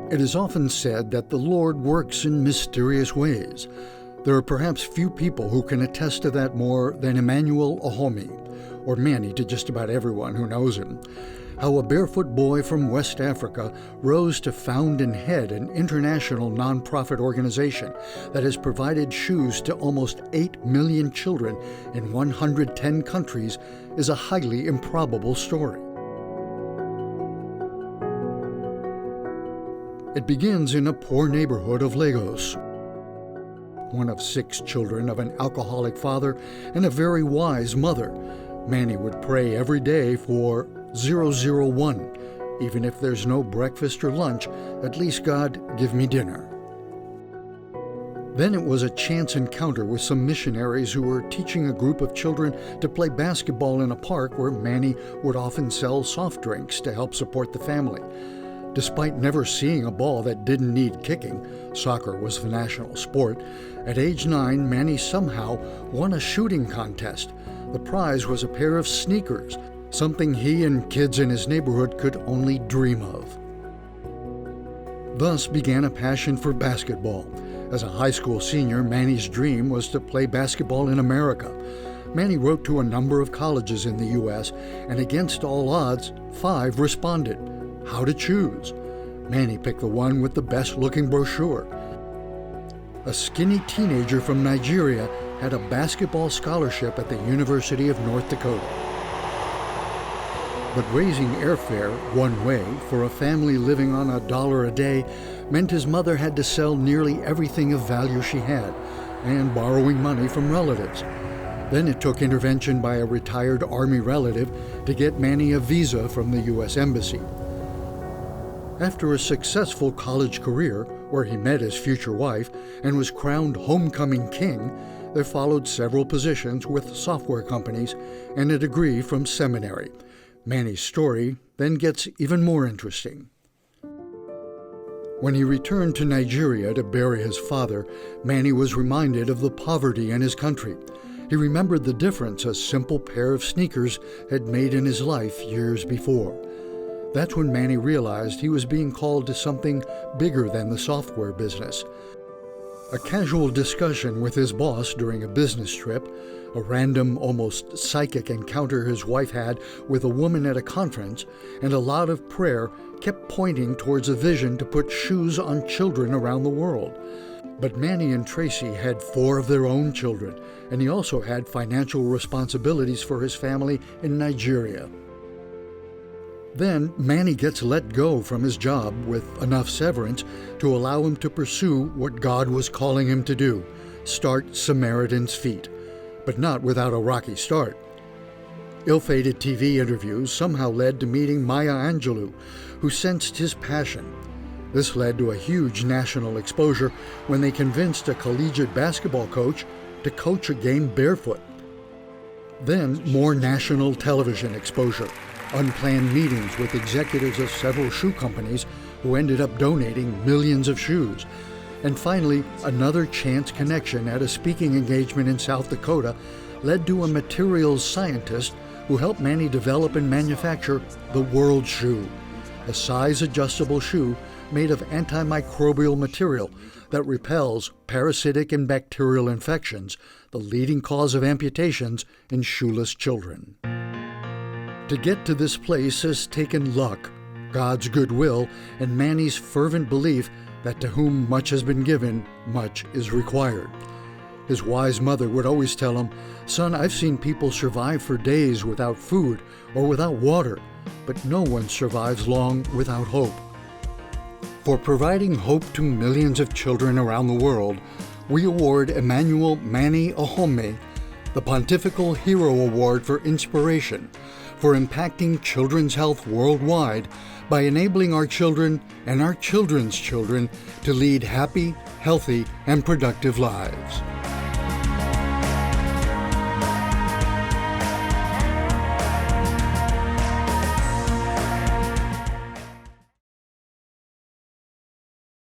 It is often said that the Lord works in mysterious ways. There are perhaps few people who can attest to that more than Emmanuel Ohonme, or Manny to just about everyone who knows him. How a barefoot boy from West Africa rose to found and head an international nonprofit organization that has provided shoes to almost 8 million children in 110 countries is a highly improbable story. It begins in a poor neighborhood of Lagos. One of 6 children of an alcoholic father and a very wise mother, Manny would pray every day for 001. Even if there's no breakfast or lunch, at least God, give me dinner. Then it was a chance encounter with some missionaries who were teaching a group of children to play basketball in a park where Manny would often sell soft drinks to help support the family. Despite never seeing a ball that didn't need kicking, soccer was the national sport, at age 9, Manny somehow won a shooting contest. The prize was a pair of sneakers, something he and kids in his neighborhood could only dream of. Thus began a passion for basketball. As a high school senior, Manny's dream was to play basketball in America. Manny wrote to a number of colleges in the U.S., and against all odds, 5 responded. How to choose? Manny picked the one with the best-looking brochure. A skinny teenager from Nigeria had a basketball scholarship at the University of North Dakota. But raising airfare one way for a family living on $1 a day meant his mother had to sell nearly everything of value she had, and borrowing money from relatives. Then it took intervention by a retired Army relative to get Manny a visa from the U.S. Embassy. After a successful college career, where he met his future wife and was crowned homecoming king, there followed several positions with software companies and a degree from seminary. Manny's story then gets even more interesting. When he returned to Nigeria to bury his father, Manny was reminded of the poverty in his country. He remembered the difference a simple pair of sneakers had made in his life years before. That's when Manny realized he was being called to something bigger than the software business. A casual discussion with his boss during a business trip, a random, almost psychic encounter his wife had with a woman at a conference, and a lot of prayer kept pointing towards a vision to put shoes on children around the world. But Manny and Tracy had 4 of their own children, and he also had financial responsibilities for his family in Nigeria. Then Manny gets let go from his job with enough severance to allow him to pursue what God was calling him to do, start Samaritan's Feet, but not without a rocky start. Ill-fated TV interviews somehow led to meeting Maya Angelou, who sensed his passion. This led to a huge national exposure when they convinced a collegiate basketball coach to coach a game barefoot. Then more national television exposure, unplanned meetings with executives of several shoe companies who ended up donating millions of shoes, and finally another chance connection at a speaking engagement in South Dakota led to a materials scientist who helped Manny develop and manufacture the World Shoe, a size-adjustable shoe made of antimicrobial material that repels parasitic and bacterial infections, the leading cause of amputations in shoeless children. To get to this place has taken luck, God's goodwill, and Manny's fervent belief that to whom much has been given, much is required. His wise mother would always tell him, "Son, I've seen people survive for days without food or without water, but no one survives long without hope." For providing hope to millions of children around the world, we award Emmanuel Manny Ohonme the Pontifical Hero Award for Inspiration, for impacting children's health worldwide by enabling our children and our children's children to lead happy, healthy, and productive lives.